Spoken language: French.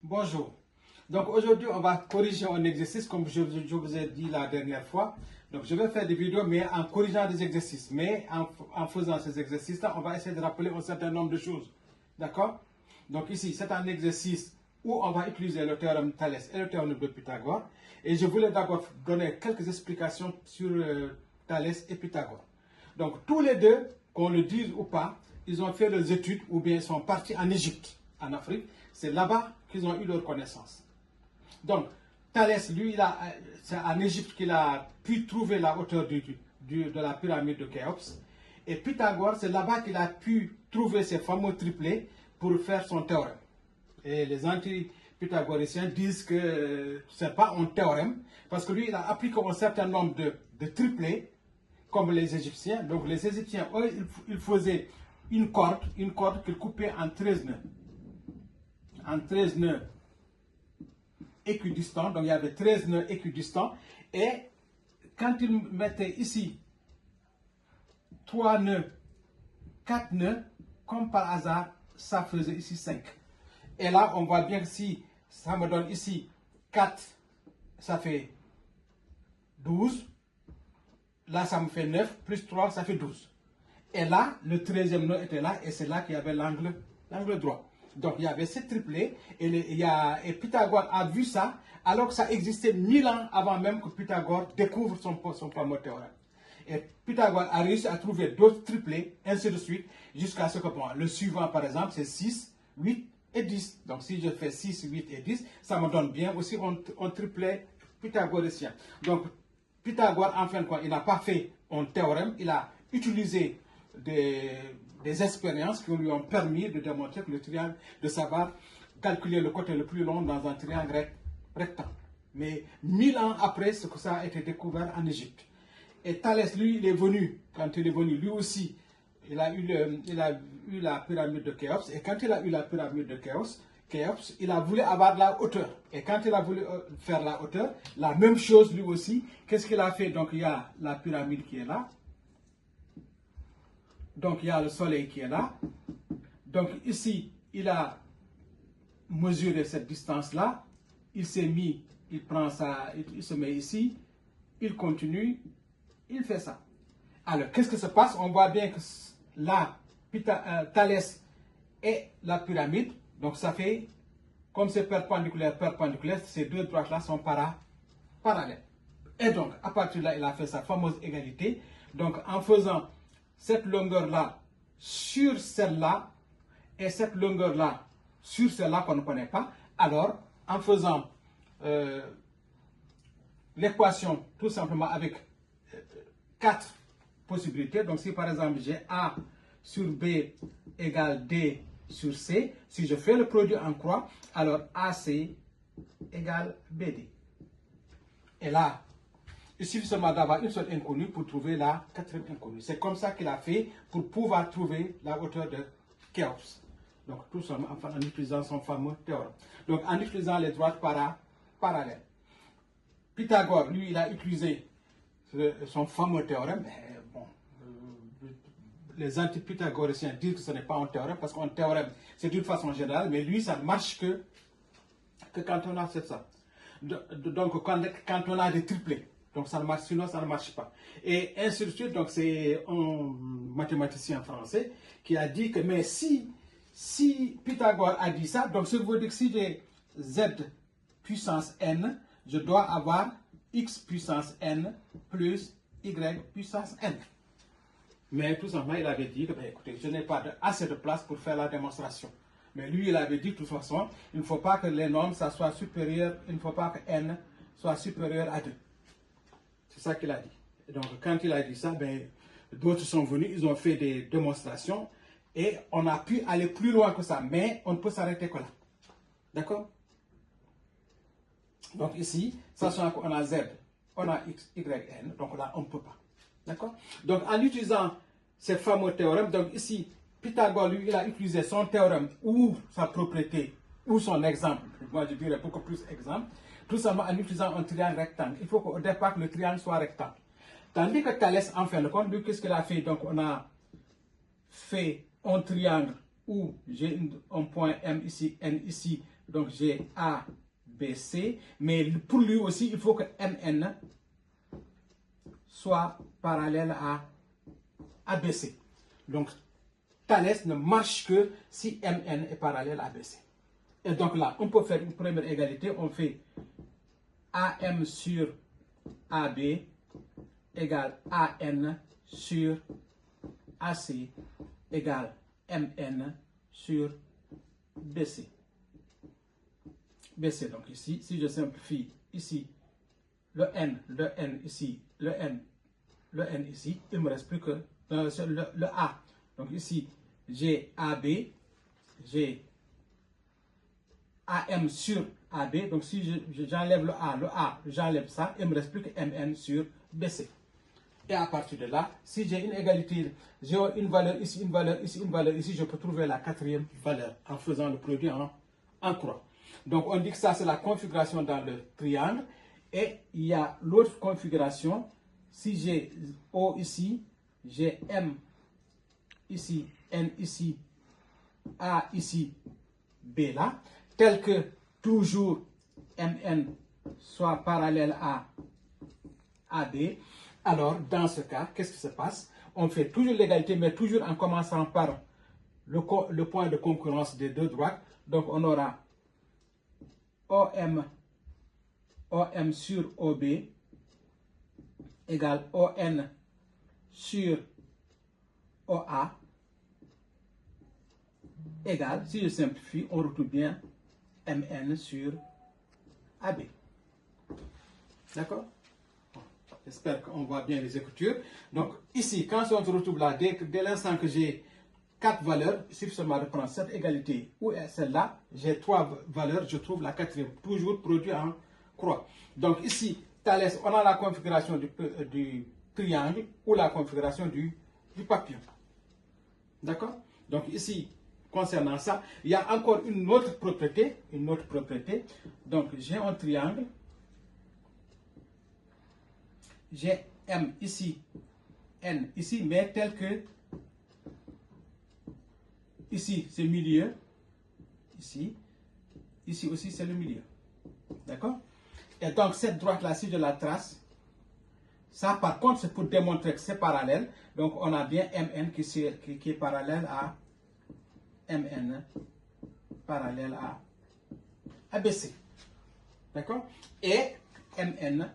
Bonjour. Donc aujourd'hui, on va corriger un exercice comme je vous ai dit la dernière fois. Donc je vais faire des vidéos mais en corrigeant des exercices. Mais en faisant ces exercices-là, on va essayer de rappeler un certain nombre de choses. D'accord? Donc ici, c'est un exercice où on va utiliser le théorème Thalès et le théorème de Pythagore. Et je voulais d'abord donner quelques explications sur Thalès et Pythagore. Donc tous les deux, qu'on le dise ou pas, ils ont fait leurs études ou bien ils sont partis en Égypte, en Afrique. C'est là-bas qu'ils ont eu leur connaissance. Donc, Thalès, lui, c'est en Égypte qu'il a pu trouver la hauteur de la pyramide de Khéops. Et Pythagore, c'est là-bas qu'il a pu trouver ces fameux triplés pour faire son théorème. Et les anti-pythagoriciens disent que ce n'est pas un théorème, parce que lui, il a appliqué un certain nombre de triplés, comme les Égyptiens. Donc, les Égyptiens, eux, ils faisaient une corde qu'ils coupaient en 13 nœuds. En 13 nœuds équidistants, donc il y avait 13 nœuds équidistants, et quand ils mettaient ici 3 nœuds, 4 nœuds, comme par hasard, ça faisait ici 5. Et là, on voit bien que si ça me donne ici 4, ça fait 12. Là, ça me fait 9, plus 3, ça fait 12. Et là, le 13e nœud était là, et c'est là qu'il y avait l'angle droit. Donc, il y avait ces triplés, et Pythagore a vu ça, alors que ça existait 1000 ans avant même que Pythagore découvre son fameux théorème. Et Pythagore a réussi à trouver d'autres triplés, ainsi de suite, jusqu'à ce que, bon, le suivant, par exemple, c'est 6, 8 et 10. Donc, si je fais 6, 8 et 10, ça me donne bien aussi un triplet pythagoricien. Donc, Pythagore, en fin de compte, il n'a pas fait un théorème, il a utilisé des expériences qui lui ont permis de démontrer que le triangle, de savoir calculer le côté le plus long dans un triangle rectangle. Mais 1000 ans après, ce que ça a été découvert en Égypte. Et Thalès, lui, il est venu, quand il est venu, lui aussi, il a eu la pyramide de Khéops. Et quand il a eu la pyramide de Khéops, il a voulu avoir la hauteur. Et quand il a voulu faire la hauteur, la même chose lui aussi. Qu'est-ce qu'il a fait? Donc il y a la pyramide qui est là. Donc il y a le soleil qui est là. Donc ici, il a mesuré cette distance-là. Il s'est mis, il prend ça, il se met ici. Il continue, il fait ça. Alors, qu'est-ce qui se passe? On voit bien que là, Thalès et la pyramide, donc ça fait, comme c'est perpendiculaire, ces deux droites-là sont parallèles. Et donc, à partir de là, il a fait sa fameuse égalité. Donc, en faisant cette longueur-là sur celle-là, et cette longueur-là sur celle-là qu'on ne connaît pas, alors, en faisant l'équation tout simplement avec 4 possibilités. Donc, si par exemple j'ai A sur B égale D sur C, si je fais le produit en croix, alors AC égale BD. Et là, il suffit seulement d'avoir une seule inconnue pour trouver la quatrième inconnue. C'est comme ça qu'il a fait pour pouvoir trouver la hauteur de Khéops. Donc, tout simplement en utilisant son fameux théorème. Donc, en utilisant les droites parallèles. Pythagore, lui, il a utilisé son fameux théorème. Bon, les anti-pythagoriciens disent que ce n'est pas un théorème, parce qu'un théorème, c'est d'une façon générale, mais lui, ça ne marche que quand on a ça. Donc, quand on a des triplés. Donc, ça ne marche, sinon, ça ne marche pas. Et ainsi de suite, donc, c'est un mathématicien français qui a dit que, mais si Pythagore a dit ça, donc, ça veut dire que si j'ai z puissance n, je dois avoir x puissance n plus y puissance n. Mais tout simplement, il avait dit que, ben, écoutez, je n'ai pas assez de place pour faire la démonstration. Mais lui, il avait dit de toute façon, il ne faut pas que les nombres, ça soit supérieur, il ne faut pas que n soit supérieur à 2. C'est ça qu'il a dit. Et donc, quand il a dit ça, ben, d'autres sont venus, ils ont fait des démonstrations et on a pu aller plus loin que ça. Mais on ne peut s'arrêter que là. D'accord? Donc ici, sachant qu'on a z, on a x, y, n, donc là, on ne peut pas. D'accord? Donc en utilisant ces fameux théorèmes, donc ici, Pythagore, lui, il a utilisé son théorème ou sa propriété, ou son exemple, moi je dirais beaucoup plus exemple, tout simplement en utilisant un triangle rectangle. Il faut qu'au départ, le triangle soit rectangle. Tandis que Thalès, en fin de compte, lui, qu'est-ce qu'il a fait? Donc on a fait un triangle où j'ai un point M ici, N ici, Donc j'ai A, B, C. Mais pour lui aussi, il faut que MN soit parallèle à ABC. Donc Thalès ne marche que si MN est parallèle à BC. Et donc là, on peut faire une première égalité. On fait AM sur AB égale AN sur AC égale MN sur BC. BC, donc ici, si je simplifie ici, le N ici, le N ici, il ne me reste plus que le A. Donc ici, j'ai AB, j'ai AM sur AB. Donc si j'enlève le A, j'enlève ça, il ne me reste plus que MN sur BC. Et à partir de là, si j'ai une égalité, j'ai une valeur ici, une valeur ici, une valeur ici, je peux trouver la quatrième valeur en faisant le produit en croix. Donc on dit que ça c'est la configuration dans le triangle. Et il y a l'autre configuration. Si j'ai O ici, j'ai M ici, N ici, A ici, B là, tel que toujours MN soit parallèle à AB. Alors, dans ce cas, qu'est-ce qui se passe? On fait toujours l'égalité, mais toujours en commençant par le point de concurrence des deux droites. Donc, on aura OM sur OB égale ON sur OA égale, si je simplifie, on retrouve bien MN sur AB. D'accord? J'espère qu'on voit bien les écritures. Donc ici, quand on se retrouve là, dès l'instant que j'ai 4 valeurs, il suffit seulement de prendre cette égalité ou celle-là, j'ai 3 valeurs, je trouve la quatrième, toujours produit en croix. Donc ici, Thalès, on a la configuration du triangle ou la configuration du papillon. D'accord? Donc ici, concernant ça, il y a encore une autre propriété. Donc j'ai un triangle. J'ai M ici, N ici, mais tel que ici c'est milieu, ici aussi c'est le milieu. D'accord? Et donc cette droite-là, si je la trace, ça par contre c'est pour démontrer que c'est parallèle. Donc on a bien MN qui est parallèle à MN, parallèle à ABC. D'accord? Et MN